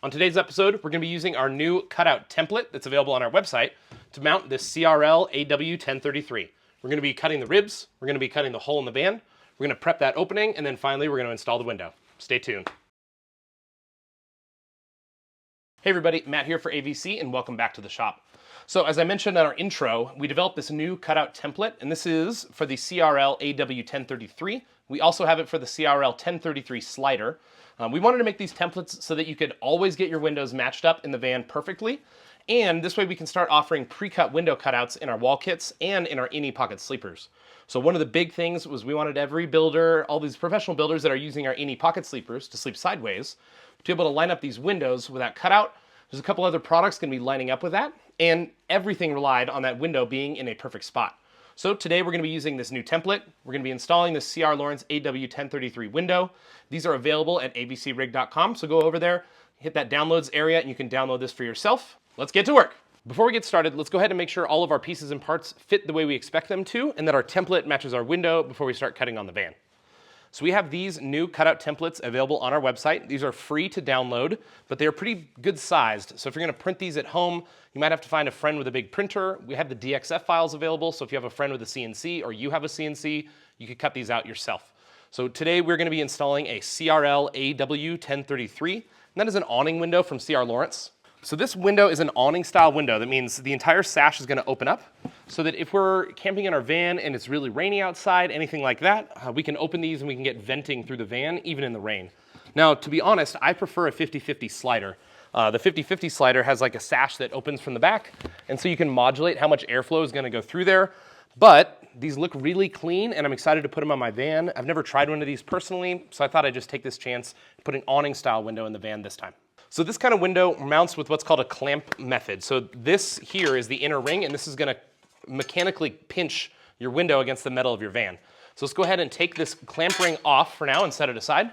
On today's episode, we're going to be using our new cutout template that's available on our website to mount this CRL AW1033. We're going to be cutting the ribs, we're going to be cutting the hole in the van, we're going to prep that opening, and then finally we're going to install the window. Stay tuned. Hey everybody, Matt here for AVC, and welcome back to the shop. So as I mentioned in our intro, we developed this new cutout template, and this is for the CRL AW1033. We also have it for the CRL 1033 slider. We wanted to make these templates so that you could always get your windows matched up in the van perfectly, and this way we can start offering pre-cut window cutouts in our wall kits and in our any pocket sleepers. So one of the big things was we wanted every builder, all these professional builders that are using our any pocket sleepers to sleep sideways, to be able to line up these windows with that cutout. There's a couple other products going to be lining up with that, and everything relied on that window being in a perfect spot. So today we're going to be using this new template. We're going to be installing the CR Lawrence AW1033 window. These are available at avcrig.com, so go over there, hit that downloads area, and you can download this for yourself. Let's get to work. Before we get started, let's go ahead and make sure all of our pieces and parts fit the way we expect them to, and that our template matches our window before we start cutting on the van. So we have these new cutout templates available on our website. These are free to download, but they're pretty good sized. So if you're going to print these at home, you might have to find a friend with a big printer. We have the DXF files available, so if you have a friend with a CNC or you have a CNC, you could cut these out yourself. So today we're going to be installing a CRL AW1033, and that is an awning window from CR Lawrence. So this window is an awning style window. That means the entire sash is going to open up so that if we're camping in our van and it's really rainy outside, anything like that, we can open these and we can get venting through the van even in the rain. Now, to be honest, I prefer a 50-50 slider. The 50-50 slider has like a sash that opens from the back, and so you can modulate how much airflow is going to go through there. But these look really clean, and I'm excited to put them on my van. I've never tried one of these personally, so I thought I'd just take this chance and put an awning style window in the van this time. So this kind of window mounts with what's called a clamp method. So this here is the inner ring, and this is going to mechanically pinch your window against the metal of your van. So let's go ahead and take this clamp ring off for now and set it aside.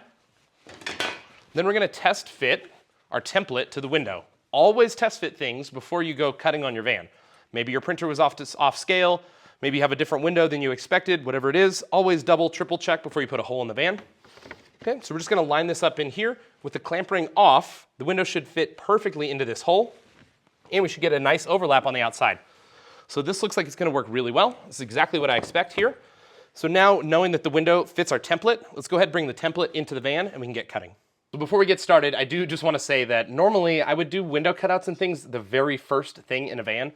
Then we're going to test fit our template to the window. Always test fit things before you go cutting on your van. Maybe your printer was off scale, maybe you have a different window than you expected, whatever it is, always double, triple check before you put a hole in the van. Okay, so we're just going to line this up in here. With the clamp ring off, the window should fit perfectly into this hole, and we should get a nice overlap on the outside. So this looks like it's going to work really well. This is exactly what I expect here. So now, knowing that the window fits our template, let's go ahead and bring the template into the van and we can get cutting. So before we get started, I do just want to say that normally I would do window cutouts and things the very first thing in a van.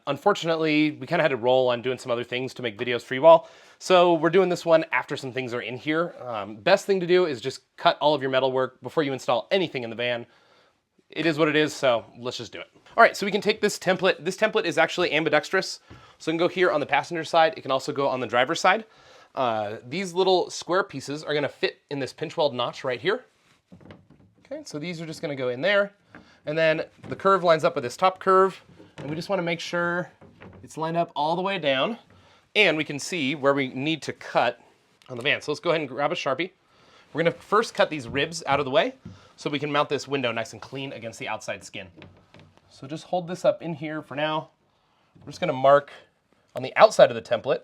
Unfortunately, we kind of had to roll on doing some other things to make videos for you all. So we're doing this one after some things are in here. Best thing to do is just cut all of your metal work before you install anything in the van. It is what it is, so let's just do it. All right, so we can take this template. This template is actually ambidextrous. So it can go here on the passenger side. It can also go on the driver's side. These little square pieces are gonna fit in this pinch weld notch right here. Okay, so these are just gonna go in there. And then the curve lines up with this top curve. And we just wanna make sure it's lined up all the way down. And we can see where we need to cut on the van. So let's go ahead and grab a Sharpie. We're gonna first cut these ribs out of the way so we can mount this window nice and clean against the outside skin. So just hold this up in here for now. We're just gonna mark on the outside of the template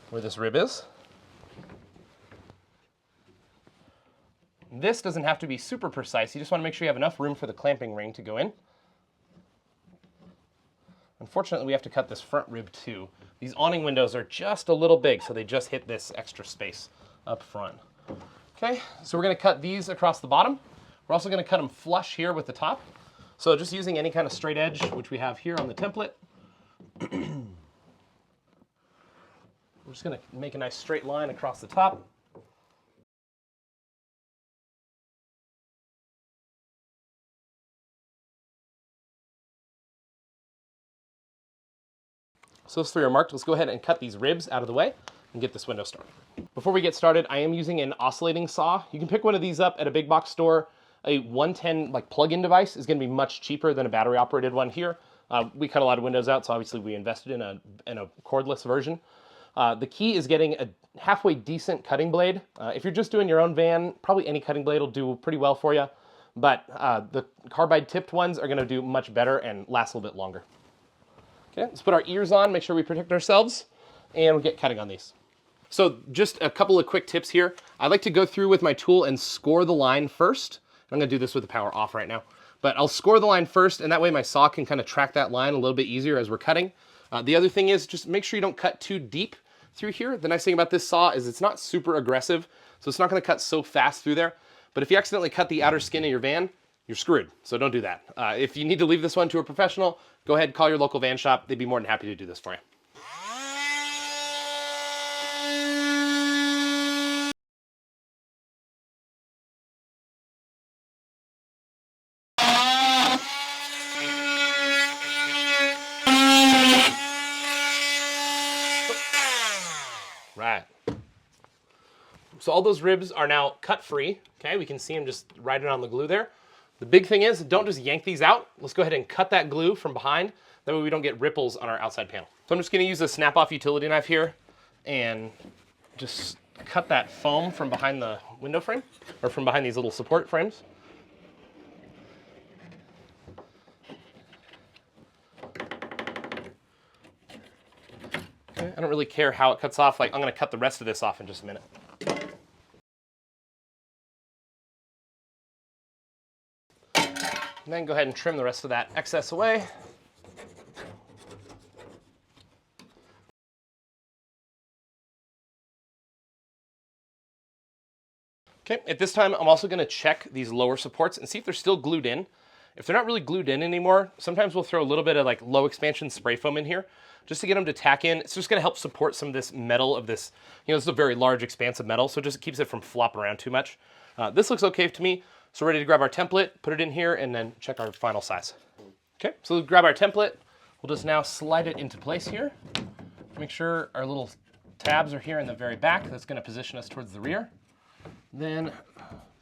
where this rib is. This doesn't have to be super precise. You just wanna make sure you have enough room for the clamping ring to go in. Unfortunately, we have to cut this front rib too. These awning windows are just a little big, so they just hit this extra space up front. Okay, so we're gonna cut these across the bottom. We're also gonna cut them flush here with the top. So just using any kind of straight edge, which we have here on the template. We're just gonna make a nice straight line across the top. So those three are marked. Let's go ahead and cut these ribs out of the way and get this window started. Before we get started, I am using an oscillating saw. You can pick one of these up at a big box store. A 110 like plug-in device is going to be much cheaper than a battery operated one here. We cut a lot of windows out, so obviously we invested in a cordless version. The key is getting a halfway decent cutting blade. If you're just doing your own van, probably any cutting blade will do pretty well for you. But the carbide tipped ones are going to do much better and last a little bit longer. Okay, let's put our ears on, make sure we protect ourselves, and we'll get cutting on these. So just a couple of quick tips here. I like to go through with my tool and score the line first. I'm gonna do this with the power off right now. But I'll score the line first, and that way my saw can kind of track that line a little bit easier as we're cutting. The other thing is just make sure you don't cut too deep through here. The nice thing about this saw is it's not super aggressive, so it's not going to cut so fast through there. But if you accidentally cut the outer skin of your van, you're screwed, so don't do that. If you need to leave this one to a professional, go ahead, call your local van shop. They'd be more than happy to do this for you. Right. So all those ribs are now cut free. Okay, we can see them just right on the glue there. The big thing is, don't just yank these out. Let's go ahead and cut that glue from behind. That way we don't get ripples on our outside panel. So I'm just gonna use a snap-off utility knife here and just cut that foam from behind the window frame, or from behind these little support frames. Okay, I don't really care how it cuts off. Like, I'm gonna cut the rest of this off in just a minute. And then go ahead and trim the rest of that excess away. Okay, at this time, I'm also gonna check these lower supports and see if they're still glued in. If they're not really glued in anymore, sometimes we'll throw a little bit of like low expansion spray foam in here just to get them to tack in. It's just gonna help support some of this metal of this, this is a very large expansive metal, so it just keeps it from flopping around too much. This looks okay to me. So we're ready to grab our template, put it in here, and then check our final size. Okay, so we'll grab our template. We'll just now slide it into place here. Make sure our little tabs are here in the very back. That's gonna position us towards the rear. Then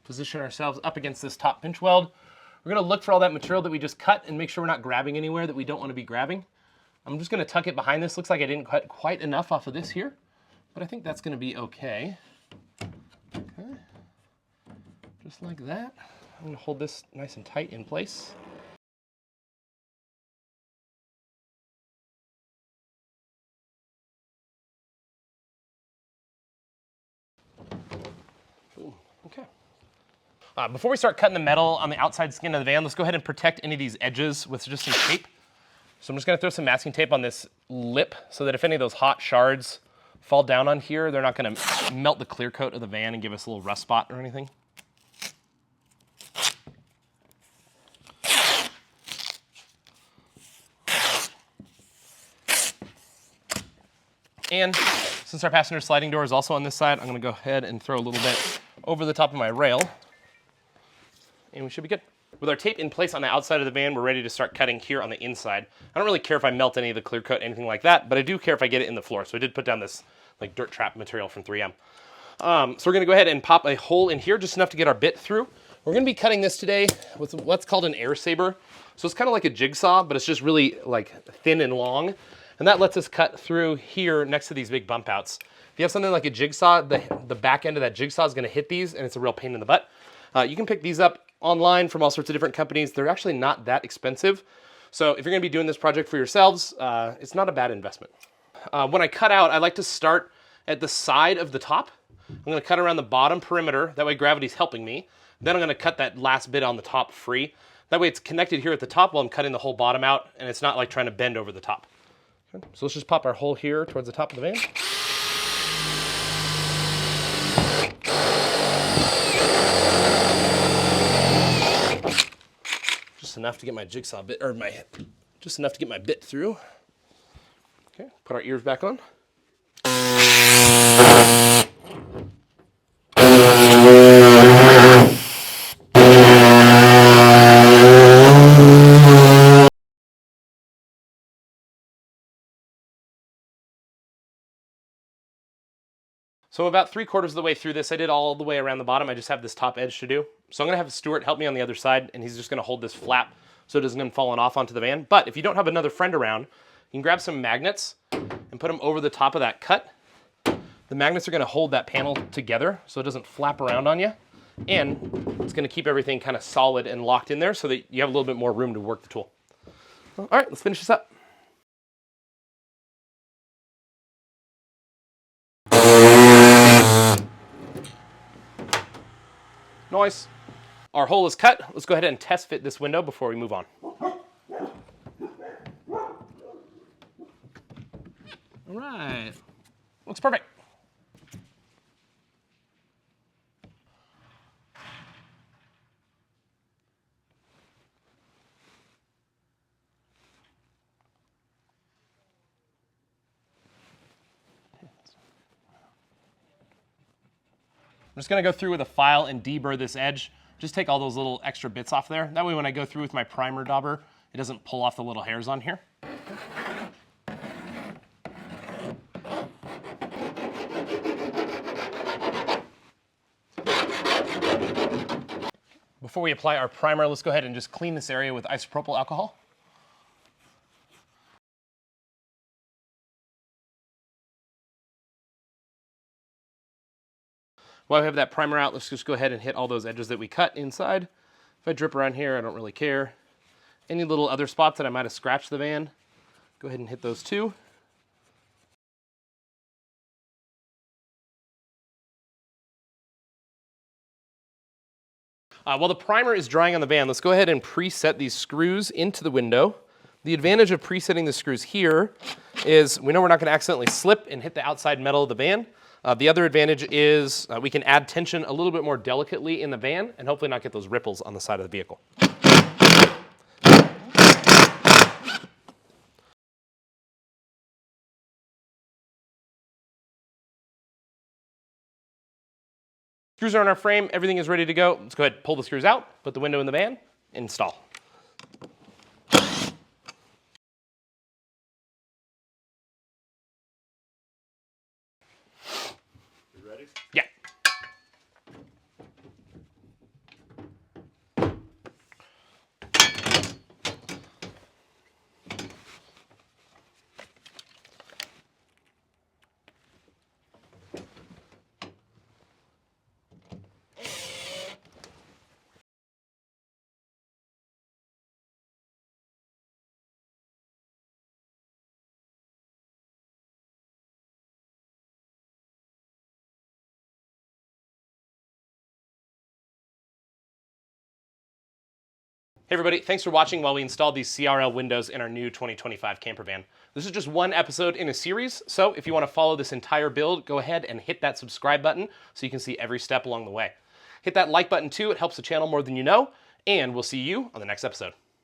position ourselves up against this top pinch weld. We're gonna look for all that material that we just cut and make sure we're not grabbing anywhere that we don't wanna be grabbing. I'm just gonna tuck it behind this. Looks like I didn't cut quite enough off of this here, but I think that's gonna be okay. Okay. Just like that. I'm gonna hold this nice and tight in place. Ooh, okay. Before we start cutting the metal on the outside skin of the van, let's go ahead and protect any of these edges with just some tape. So I'm just gonna throw some masking tape on this lip so that if any of those hot shards fall down on here, they're not gonna melt the clear coat of the van and give us a little rust spot or anything. And since our passenger sliding door is also on this side, I'm gonna go ahead and throw a little bit over the top of my rail, and we should be good. With our tape in place on the outside of the van, we're ready to start cutting here on the inside. I don't really care if I melt any of the clear coat, anything like that, but I do care if I get it in the floor. So I did put down this like dirt trap material from 3M. So we're gonna go ahead and pop a hole in here, just enough to get our bit through. We're gonna be cutting this today with what's called an air saber. So it's kind of like a jigsaw, but it's just really like thin and long. And that lets us cut through here next to these big bump outs. If you have something like a jigsaw, the back end of that jigsaw is gonna hit these, and it's a real pain in the butt. You can pick these up online from all sorts of different companies. They're actually not that expensive. So if you're gonna be doing this project for yourselves, it's not a bad investment. When I cut out, I like to start at the side of the top. I'm gonna cut around the bottom perimeter, that way gravity's helping me. Then I'm gonna cut that last bit on the top free. That way it's connected here at the top while I'm cutting the whole bottom out, and it's not like trying to bend over the top. Okay. So let's just pop our hole here towards the top of the van. Just enough to get my jigsaw bit, or just enough to get my bit through. Okay, put our ears back on. So about 3/4 of the way through this, I did all the way around the bottom. I just have this top edge to do. So I'm gonna have Stuart help me on the other side, and he's just gonna hold this flap so it doesn't come falling off onto the van. But if you don't have another friend around, you can grab some magnets and put them over the top of that cut. The magnets are gonna hold that panel together so it doesn't flap around on you. And it's gonna keep everything kind of solid and locked in there so that you have a little bit more room to work the tool. All right, let's finish this up. Nice. Our hole is cut. Let's go ahead and test fit this window before we move on. All right, looks perfect. I'm just gonna go through with a file and deburr this edge. Just take all those little extra bits off there. That way when I go through with my primer dauber, it doesn't pull off the little hairs on here. Before we apply our primer, let's go ahead and just clean this area with isopropyl alcohol. While we have that primer out, let's just go ahead and hit all those edges that we cut inside. If I drip around here, I don't really care. Any little other spots that I might have scratched the van, go ahead and hit those too. While the primer is drying on the van, let's go ahead and preset these screws into the window. The advantage of presetting the screws here is we know we're not going to accidentally slip and hit the outside metal of the van. The other advantage is we can add tension a little bit more delicately in the van and hopefully not get those ripples on the side of the vehicle. Screws are on our frame, everything is ready to go. Let's go ahead and pull the screws out, put the window in the van, install. You ready? Yeah. Hey everybody, thanks for watching while we installed these CRL windows in our new 2025 camper van. This is just one episode in a series, so if you want to follow this entire build, go ahead and hit that subscribe button so you can see every step along the way. Hit that like button too, it helps the channel more than you know, and we'll see you on the next episode.